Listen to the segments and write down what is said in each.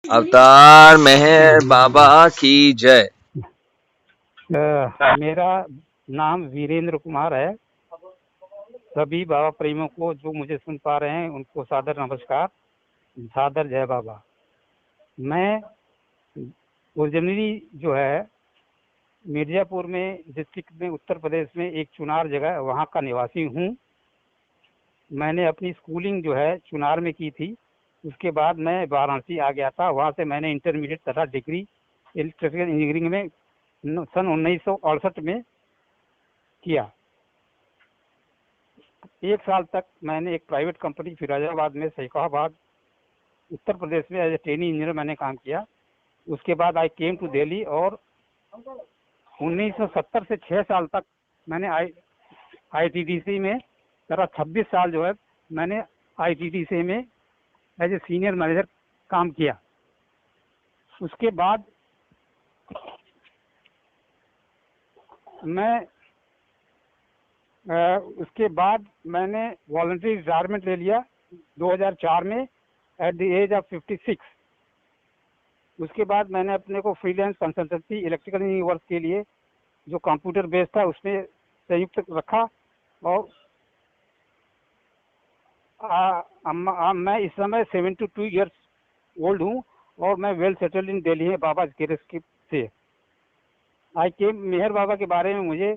अवतार मेहर बाबा की जय। मेरा नाम वीरेंद्र कुमार है। सभी बाबा प्रेमियों को जो मुझे सुन पा रहे हैं उनको सादर नमस्कार, सादर जय बाबा। मैं ओरिजिनली जो है मिर्जापुर में डिस्ट्रिक्ट में उत्तर प्रदेश में एक चुनार जगह है, वहाँ का निवासी हूँ। मैंने अपनी स्कूलिंग जो है चुनार में की थी। उसके बाद मैं वाराणसी आ गया था। वहाँ से मैंने इंटरमीडिएट तथा डिग्री इलेक्ट्रिकल इंजीनियरिंग में सन 1968 में किया। 1 साल तक मैंने एक प्राइवेट कंपनी फिरोजाबाद में सैफाबाद उत्तर प्रदेश में एज ए ट्रेनिंग इंजीनियर मैंने काम किया। उसके बाद आई केम टू दिल्ली और 1970 से 6 साल तक मैंने आईटीडीसी में तथा 26 साल जो है मैंने आईटीडीसी में एज ए सीनियर मैनेजर काम किया। उसके बाद मैंने वॉलंटरी रिटायरमेंट ले लिया 2004 में एट द एज ऑफ 56। उसके बाद मैंने अपने को freelance consultancy electrical engineering work के लिए जो कंप्यूटर बेस्ड था उसमें संयुक्त रखा। और मैं इस समय 72 ईयर्स ओल्ड हूँ और मैं वेल सेटल्ड इन दिल्ली है बाबा के से। आई केम मेहर बाबा के बारे में मुझे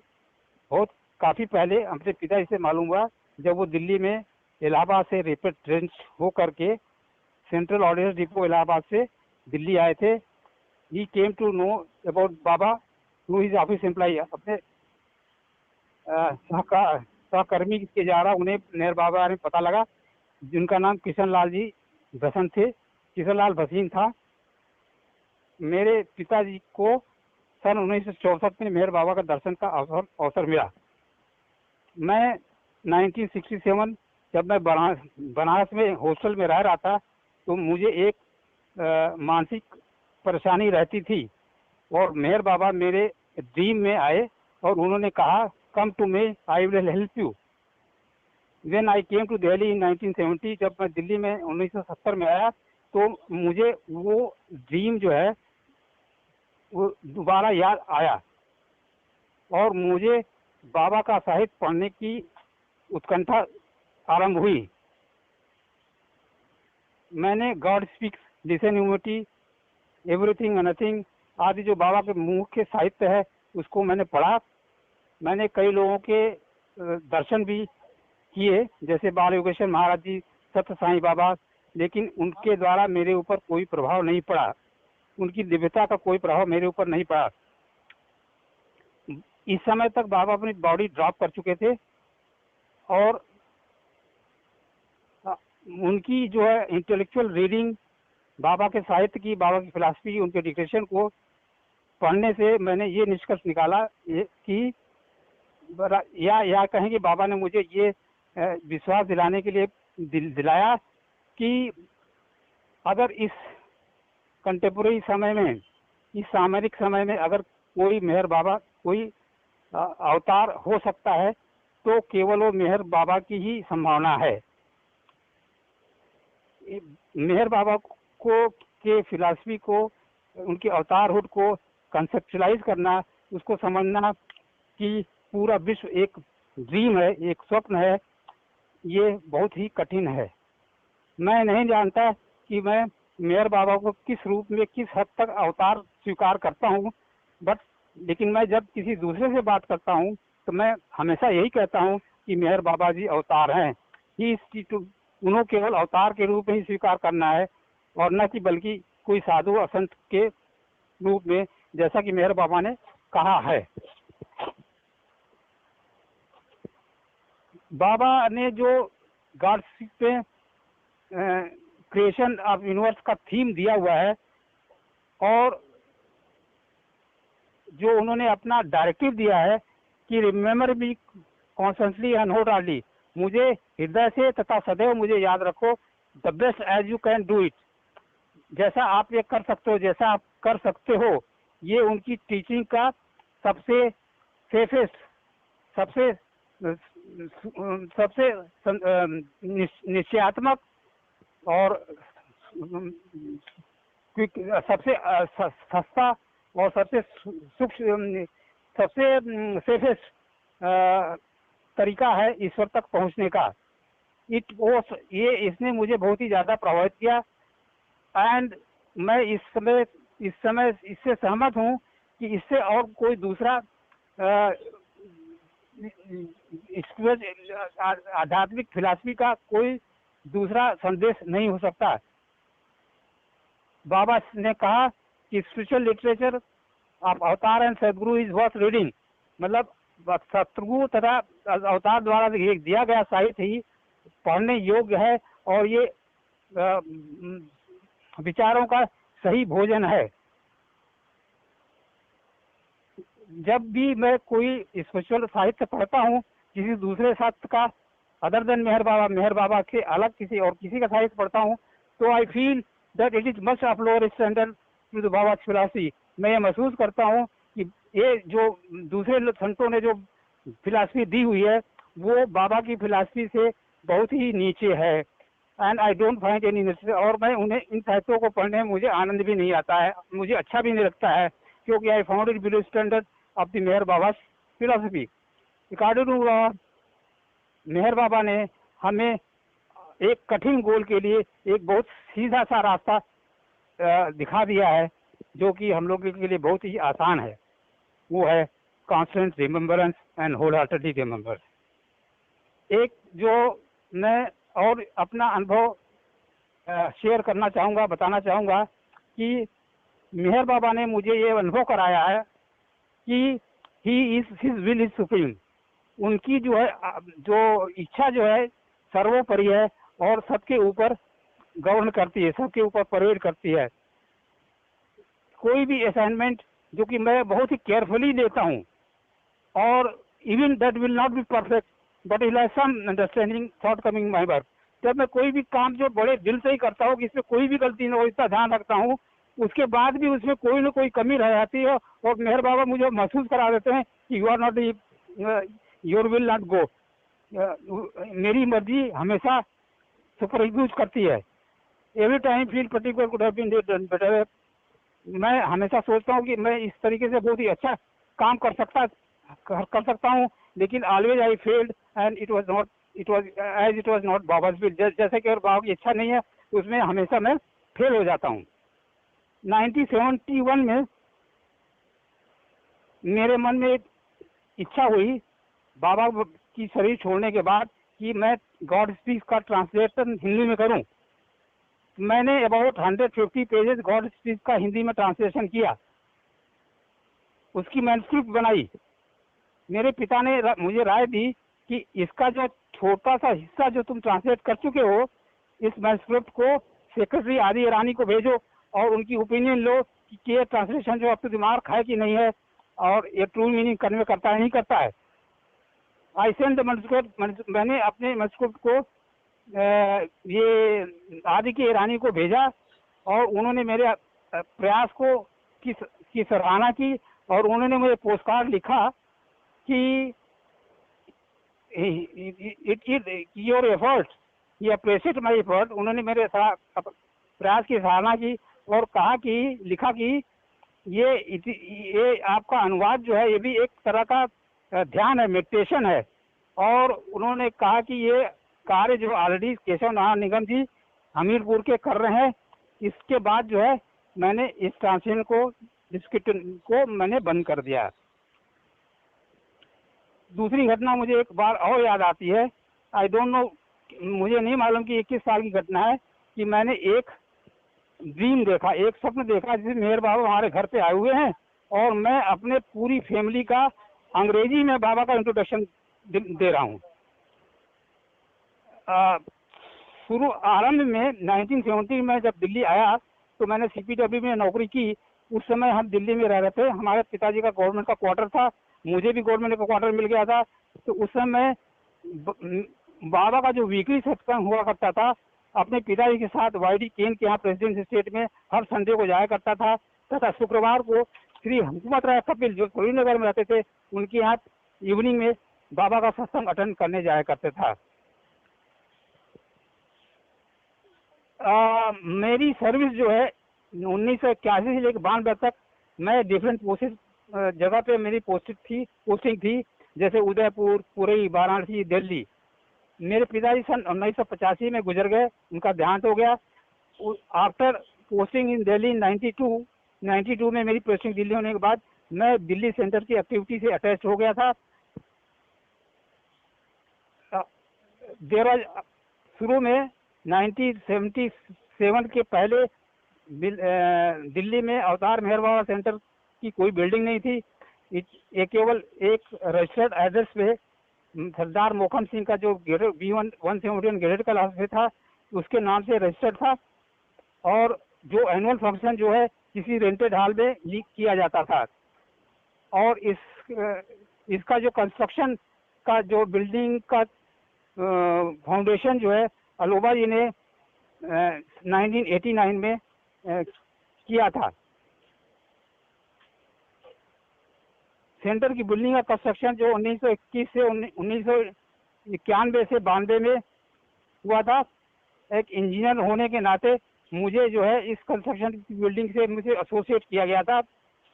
बहुत काफ़ी पहले अपने पिताजी से मालूम हुआ, जब वो दिल्ली में इलाहाबाद से रेपिड ट्रेन हो करके सेंट्रल ऑर्डिनरी डिपो इलाहाबाद से दिल्ली आए थे। He came to know about Baba through his office employee. अपने सहकर्मी के द्वारा उन्हें मेहर बाबा में पता लगा, जिनका नाम किशन लाल जी भसीन थे। किशन लाल भसीन था। मेरे पिताजी को सन 1964 में मेहर बाबा का दर्शन का अवसर मिला। मैं 1967 जब मैं बनारस में हॉस्टल में रह रहा था तो मुझे एक मानसिक परेशानी रहती थी और मेहर बाबा मेरे ड्रीम में आए और उन्होंने कहा, come to me, I will help you. When I came to Delhi in 1970, जब मैं दिल्ली में 1970 में आया तो मुझे वो ड्रीम जो है वो दोबारा याद आया और मुझे बाबा का साहित्य पढ़ने की उत्कंठा आरंभ हुई। मैंने God speaks, listen humility, everything and nothing आदि जो बाबा के मुख्य साहित्य है उसको मैंने पढ़ा। मैंने कई लोगों के दर्शन भी किए, जैसे बाल योगेश्वर महाराज जी, सत्य साईं बाबा, लेकिन उनके द्वारा मेरे ऊपर कोई प्रभाव नहीं पड़ा। उनकी दिव्यता का कोई प्रभाव मेरे ऊपर नहीं पड़ा। इस समय तक बाबा अपनी बॉडी ड्रॉप कर चुके थे और उनकी जो है इंटेलेक्चुअल रीडिंग, बाबा के साहित्य की, बाबा की फिलॉसफी की, उनके डिक्टेशन को पढ़ने से मैंने ये निष्कर्ष निकाला कि या कहें कि बाबा ने मुझे ये विश्वास दिलाने के लिए दिलाया कि अगर इस कंटेम्पोरेरी समय में, इस सामरिक समय में अगर कोई मेहर बाबा, कोई अवतार हो सकता है तो केवल वो मेहर बाबा की ही संभावना है। मेहर बाबा को के फिलॉसफी को, उनके अवतारहुड को कंसेप्चुलाइज करना, उसको समझना कि पूरा विश्व एक ड्रीम है, एक स्वप्न है, ये बहुत ही कठिन है। मैं नहीं जानता कि मैं मेहर बाबा को किस रूप में, किस हद तक अवतार स्वीकार करता हूँ, लेकिन मैं जब किसी दूसरे से बात करता हूँ तो मैं हमेशा यही कहता हूँ कि मेहर बाबा जी अवतार हैं। उन्होंने केवल अवतार के रूप में ही स्वीकार करना है और न कि बल्कि कोई साधु और संत के रूप में, जैसा कि मेहर बाबा ने कहा है। बाबा ने जो गॉडशिप पे क्रिएशन ऑफ यूनिवर्स का थीम दिया हुआ है और जो उन्होंने अपना डायरेक्टिव दिया है कि remember me constantly and wholeheartedly, मुझे हृदय से तथा सदैव मुझे याद रखो, the best as you can do it, जैसा आप ये कर सकते हो, जैसा आप कर सकते हो। ये उनकी टीचिंग का सबसे सेफेस्ट, सबसे सबसे निश्चयात्मक और क्विक, सबसे सस्ता और सबसे सूक्ष्म, सबसे सेफेस्ट तरीका है ईश्वर तक पहुंचने का। ये इसने मुझे बहुत ही ज़्यादा प्रभावित किया। एंड मैं इस समय इससे सहमत हूँ कि इससे और कोई दूसरा आध्यात्मिक फिलॉसफी का कोई दूसरा संदेश नहीं हो सकता। बाबा ने कहा कि स्पिरिचुअल लिटरेचर ऑफ अवतार एंड सदगुरु इज वर्थ रीडिंग, मतलब सतगुरु तथा अवतार द्वारा दिया गया साहित्य ही पढ़ने योग्य है और ये विचारों का सही भोजन है। जब भी मैं कोई स्पिरिचुअल साहित्य पढ़ता हूँ किसी दूसरे शास्त्र का, अदर देन मेहर बाबा के अलग किसी का साहित्य पढ़ता हूँ, तो I feel that it is much of lower standard to the Baba philosophy. मैं ये महसूस करता हूँ कि ये जो दूसरे संतों ने जो फिलॉसफी दी हुई है वो बाबा की फिलॉसफी से बहुत ही नीचे है। And I don't find any necessary, और मैं उन्हें इन साहित्यों को पढ़ने में मुझे आनंद भी नहीं आता है, मुझे अच्छा भी नहीं लगता है, क्योंकि I found it below standard of the Meher Baba philosophy. According to Meher Baba ने हमें एक कठिन गोल के लिए एक बहुत सीधा सा रास्ता दिखा दिया है, जो कि हम लोगों के लिए बहुत ही आसान है। वो है constant remembrance and wholeheartedly remembrance. एक जो मैं और अपना अनुभव शेयर करना चाहूँगा, बताना चाहूँगा कि मेहर बाबा ने मुझे ये अनुभव कराया है कि he is his will is supreme. उनकी जो है जो इच्छा जो है सर्वोपरि है और सबके ऊपर गवर्न करती है, सबके ऊपर परेड करती है। कोई भी असाइनमेंट जो कि मैं बहुत ही केयरफुली लेता हूँ, और even that will not be perfect but will have some understanding thought coming my work. जब मैं कोई भी काम जो बड़े दिल से ही करता हूँ कि इसमें कोई भी गलती न हो, इसका ध्यान रखता हूँ, उसके बाद भी उसमें कोई ना कोई कमी रह जाती है, और मेहर बाबा मुझे महसूस करा देते हैं कि you are not, your will not go, मेरी मर्जी हमेशा सुपरइम्पोज करती है। Every time feel particular could have been done better. मैं हमेशा सोचता हूँ कि मैं इस तरीके से बहुत ही अच्छा काम कर सकता हूँ, लेकिन always I failed and it was not Baba's will. जैसे कि और बाबा की इच्छा नहीं है, उसमें हमेशा मैं फेल हो जाता हूँ। 1971 में मेरे मन में एक इच्छा हुई बाबा की शरीर छोड़ने के बाद कि मैं गॉड स्पीक्स का ट्रांसलेशन हिंदी में करूं। मैंने अबाउट 150 पेजेस गॉड स्पीक्स का हिंदी में ट्रांसलेशन किया, उसकी मैन्युस्क्रिप्ट बनाई। मेरे पिता ने मुझे राय दी कि इसका जो छोटा सा हिस्सा जो तुम ट्रांसलेट कर चुके हो, इस मैन्युस्क्रिप्ट को सेक्रेटरी आदि ईरानी को भेजो और उनकी ओपिनियन लो कि ये ट्रांसलेशन जो आपके दिमाग है कि नहीं है, और ये ट्रू मीनिंग कन्वे करता है नहीं करता है। I send the manuscript. मैंने अपने मैन्युस्क्रिप्ट को ये आदि के ईरानी को भेजा, और उन्होंने मेरे प्रयास को की सराहना की, और उन्होंने मुझे पोस्टकार्ड लिखा कि योर एफर्ट, ये अप्रिशिएट माय एफर्ट। उन्होंने मेरे प्रयास की सराहना की और कहा कि लिखा कि ये आपका अनुवाद जो है ये भी एक तरह का ध्यान है, मेडिटेशन है। और उन्होंने कहा कि ये कार्य जो ऑलरेडी केशव नारायण निगम जी हमीरपुर के कर रहे हैं, इसके बाद जो है मैंने इस ट्रांसलेशन को मैंने बंद कर दिया। दूसरी घटना मुझे एक बार और याद आती है। आई डोंट नो, मुझे नहीं मालूम कि 21 साल की घटना है कि मैंने एक ड्रीम देखा, एक स्वप्न देखा जिसमें मेहर बाबा हमारे घर पे आए हुए हैं, और मैं अपने पूरी फैमिली का अंग्रेजी में बाबा का इंट्रोडक्शन दे रहा हूँ। शुरू आरंभ में 1970 में जब दिल्ली आया तो मैंने CPW में नौकरी की। उस समय हम दिल्ली में रह रहे थे, हमारे पिताजी का गवर्नमेंट का क्वार्टर था, मुझे भी गवर्नमेंट का क्वार्टर मिल गया था। तो उस समय बाबा का जो वीकली सत्संग हुआ करता था, अपने पिताजी के साथ YD केन के यहाँ प्रेसिडेंट स्टेट में हर संडे को जाया करता था, तथा शुक्रवार को श्री हुकूमत राय कपिल जो नगर में रहते थे उनके यहाँ इवनिंग में बाबा का सत्संग अटेंड करने जाया करते था। मेरी सर्विस जो है 1981 से लेकर 92 तक मैं डिफरेंट जगह पे मेरी पोस्टिंग थी, जैसे उदयपुर, पुरी, वाराणसी, दिल्ली। मेरे पिताजी सन 1985 में गुजर गए, उनका देहांत हो गया। आफ्टर पोस्टिंग इन दिल्ली 92 में मेरी पोस्टिंग दिल्ली होने के बाद मैं दिल्ली सेंटर की एक्टिविटी से अटैच हो गया था। देर वाज शुरू में 1977 के पहले दिल्ली में अवतार मेहर बाबा सेंटर की कोई बिल्डिंग नहीं थी। ये केवल एक रजिस्टर्ड एड्रेस पे सरदार मोहन सिंह का जो B171 ग्रेड का लास्ट था, उसके नाम से रजिस्टर्ड था। और जो एनुअल फंक्शन जो है किसी रेंटेड हॉल में लीक किया जाता था। और इसका जो कंस्ट्रक्शन का जो बिल्डिंग का फाउंडेशन जो है अलोबा जी ने 1989 में किया था। सेंटर की बिल्डिंग का कंस्ट्रक्शन जो 1921 से 1991 से 92 में हुआ था। एक इंजीनियर होने के नाते मुझे जो है इस कंस्ट्रक्शन की बिल्डिंग से मुझे एसोसिएट किया गया था,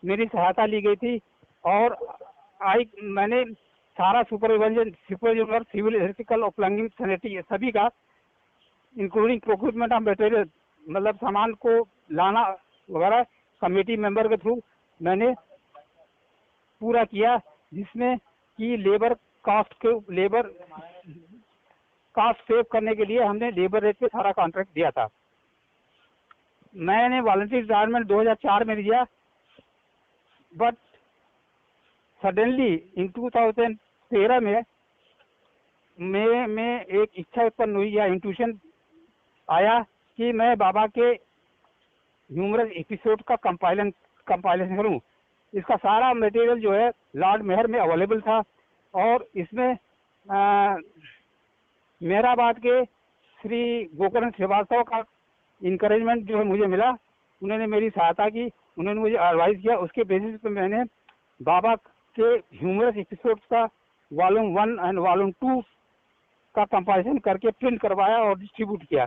मेरी सहायता ली गई थी। और मैंने सारा सुपरविजन सिविल, इलेक्ट्रिकल और प्लम्बिंग, सैनिटरी सभी का, इंक्लूडिंग प्रोक्यूरमेंट ऑफ मटेरियल, मतलब सामान को लाना वगैरह कमेटी मेंबर के थ्रू मैंने पूरा किया, जिसमें कि लेबर कास्ट सेव करने के लिए हमने लेबर रेट पे सारा कॉन्ट्रैक्ट दिया था। मैंने वॉलंटियर रिटायरमेंट 2004 में लिया, बट सडनली इन 2013 में एक इच्छा उत्पन्न हुई या इंट्यूशन आया कि मैं बाबा के ह्यूमरस एपिसोड का कंपाइलेशन करूं। इसका सारा मटेरियल जो है लॉर्ड मेहर में अवेलेबल था। और इसमें मेहराबाद के श्री गोकर्ण श्रीवास्तव का इनकरेजमेंट जो है मुझे मिला। उन्होंने मेरी सहायता की, उन्होंने मुझे एडवाइस किया। उसके बेसिस पे मैंने बाबा के ह्यूमरस एपिसोड्स का वॉल्यूम 1 एंड वॉल्यूम 2 का कंपाइलेशन करके प्रिंट करवाया और डिस्ट्रीब्यूट किया।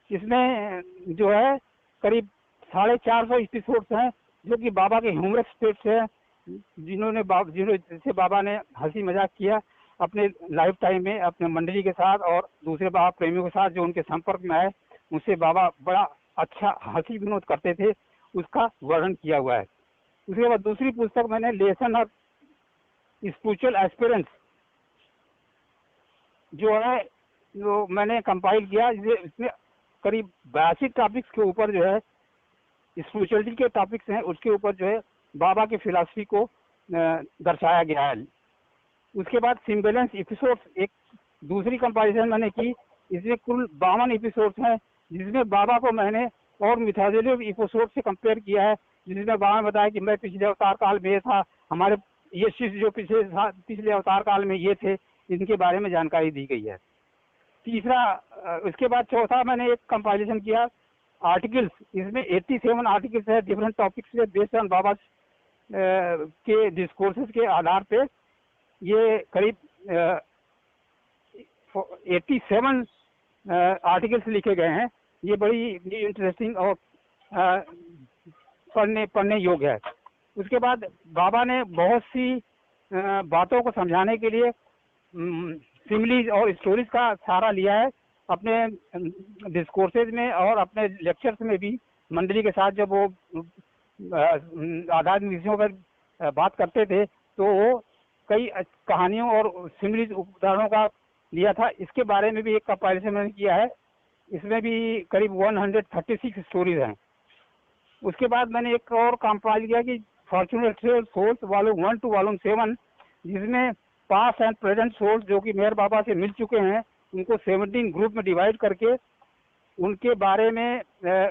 इसमें जो है करीब 450 एपिसोड्स हैं जो कि बाबा के ह्यूमरस स्टेट्स हैं, जिनसे बाबा ने हंसी मजाक किया अपने लाइफ टाइम में अपने मंडली के साथ और दूसरे बाबा प्रेमियों के साथ जो उनके संपर्क में आए, उनसे बाबा बड़ा अच्छा हंसी विनोद करते थे, उसका वर्णन किया हुआ है। उसके बाद दूसरी पुस्तक मैंने लेसन ऑफ स्पिरिचुअल एस्पिरेंस जो है जो मैंने कंपाइल किया, इसमें करीब 82 टॉपिक्स के ऊपर जो है स्पिरिचुअलिटी के टॉपिक्स हैं, उसके ऊपर जो है बाबा की फिलॉसफी को दर्शाया गया है। उसके बाद सिम्बलेंस एपिसोड्स एक दूसरी कंपारिजन मैंने की। इसमें कुल 52 एपिसोड्स हैं, जिसमें बाबा को मैंने और मिथोलॉजी एपिसोड से कंपेयर किया है, जिसमें बाबा ने बताया कि मैं पिछले अवतार काल में ये था, हमारे ये शिष्य जो पिछले अवतार काल में ये थे, इनके बारे में जानकारी दी गई है। तीसरा, उसके बाद चौथा मैंने एक कंपाइलेशन किया आर्टिकल्स। इसमें 87 आर्टिकल्स है डिफरेंट टॉपिक्स पे बेस्ड ऑन बाबा के डिस्कोर्सेस के आधार पे। ये करीब 87 आर्टिकल्स लिखे गए हैं। ये बड़ी इंटरेस्टिंग और पढ़ने योग्य है। उसके बाद बाबा ने बहुत सी बातों को समझाने के लिए सिमिलीज और स्टोरीज का सहारा लिया है अपने डिस्कोर्सेज में और अपने लेक्चर्स में भी। मंडली के साथ जब वो आध्यात्मिक विषयों पर बात करते थे तो वो कई कहानियों और सिमिलीज उदाहरणों का लिया था। इसके बारे में भी एक कंपाइलेशन मैंने किया है, इसमें भी करीब 136 स्टोरीज हैं। उसके बाद मैंने एक और कंपाइल किया कि fortunate souls volume 1 to volume 7, जिसमें पास्ट एंड प्रेजेंट सोल्स जो कि मेहर बाबा से मिल चुके हैं, उनको 17 ग्रुप में डिवाइड करके उनके बारे में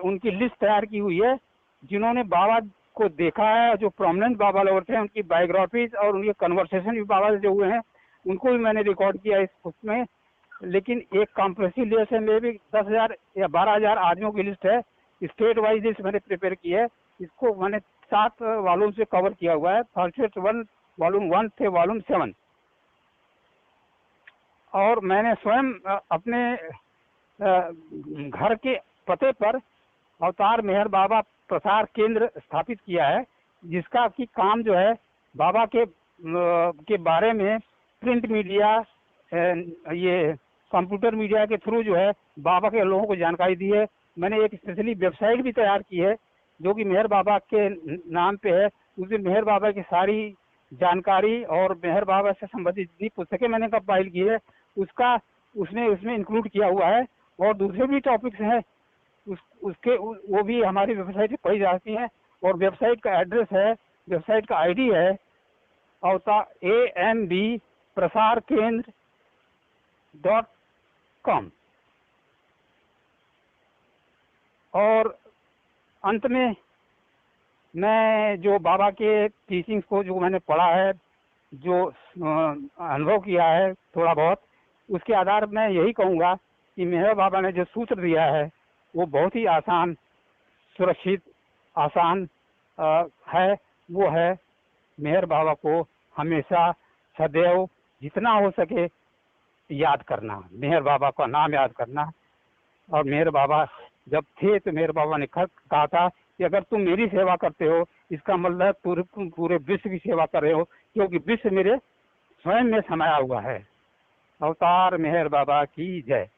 उनकी लिस्ट तैयार की हुई है, जिन्होंने बाबा को देखा है, जो प्रोमिनेंट बाबा लोग थे, उनकी बायोग्राफीज और उनके कन्वर्सेशन भी बाबा से जो हुए हैं उनको भी मैंने रिकॉर्ड किया इस बुक में। लेकिन एक कॉम्प्रेसिव लिस्ट में भी 10,000 या 12,000 आदमियों की लिस्ट है, स्टेट वाइज लिस्ट मैंने प्रिपेयर की है। इसको मैंने 7 वॉल्यूम से कवर किया हुआ है, फॉर्चूनेट 1 वॉल्यूम 1 से वॉल्यूम 7। और मैंने स्वयं अपने घर के पते पर अवतार मेहर बाबा प्रसार केंद्र स्थापित किया है, जिसका कि काम जो है बाबा के बारे में प्रिंट मीडिया, ये कंप्यूटर मीडिया के थ्रू जो है बाबा के लोगों को जानकारी दी है। मैंने एक स्पेशली वेबसाइट भी तैयार की है जो कि मेहर बाबा के नाम पे है। उसमें मेहर बाबा की सारी जानकारी और मेहर बाबा से संबंधित जितनी पुस्तकें मैंने कंपाइल की है उसका उसमें इंक्लूड किया हुआ है। और दूसरे भी टॉपिक्स हैं वो भी हमारी वेबसाइट पे पढ़ी जाती हैं। और वेबसाइट का एड्रेस है, वेबसाइट का आईडी है AMB प्रसार केंद्र .com। और अंत में मैं जो बाबा के टीचिंग्स को जो मैंने पढ़ा है, जो अनुभव किया है थोड़ा बहुत, उसके आधार पर मैं यही कहूँगा कि मेहर बाबा ने जो सूत्र दिया है वो बहुत ही आसान, सुरक्षित, आसान है। वो है मेहर बाबा को हमेशा सदैव जितना हो सके याद करना, मेहर बाबा का नाम याद करना। और मेहर बाबा जब थे तो मेहर बाबा ने कहा था कि अगर तुम मेरी सेवा करते हो इसका मतलब तुम पूरे विश्व की सेवा कर रहे हो, क्योंकि विश्व मेरे स्वयं में समाया हुआ है। अवतार मेहर बाबा की जय।